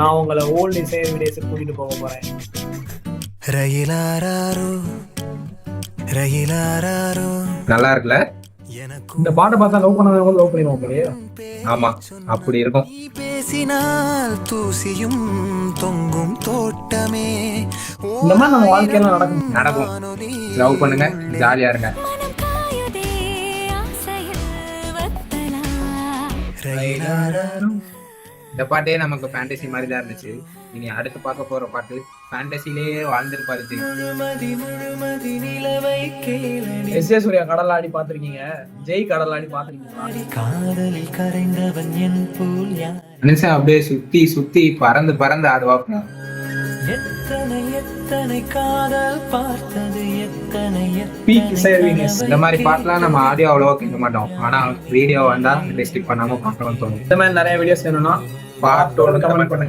நான் உங்களை ஓல்டு இசை வீடியோஸுக்கு கூட்டிட்டு போக போறேன். நல்லா இருக்குல்ல? இந்த பாட்டை பார்த்தா லவ் பண்ணவங்க லவ் பண்ணிடுவோம் போலயே. ஆமா, அப்படி இருக்கும். பேசினால் தூசியும் தொங்கும் தோட்டமே. இந்த மாதிரி நம்ம வாழ்க்கையெல்லாம் நடக்கும். லவ் பண்ணுங்க, ஜாலியா இருங்க. இந்த பாட்டே நமக்கு ஃபேண்டசி மாதிரி தான் இருந்துச்சு. இனி அடுத்து பார்க்க போற பாட்டு ஃபேண்டசிலேயே வாழ்ந்திருப்பாரு. எஸ். ஏ. சூர்யா கடலாடி பாத்திருக்கீங்க, ஜெய் கடலாடி பாத்திருக்கீங்க. காதலில் கரைந்தவன் என் போல் மனுஷன் அப்படியே சுத்தி சுத்தி பறந்து பறந்து ஆடுவாங்க. எத்தனை எத்தனை காதல் பார்த்தது, எத்தனை பீக் இசை வீடியோஸ். இந்த மாதிரி பாட்டுலாம் நம்ம ஆடியோ அவ்வளோவா கேட்க மாட்டோம். ஆனா வீடியோ வந்தா ஸ்கிப் பண்ணாம பார்க்கலாம் தோணும். இந்த மாதிரி நிறைய வீடியோஸ் வேணும்னா பாட்டோட கமெண்ட் பண்ணுங்க.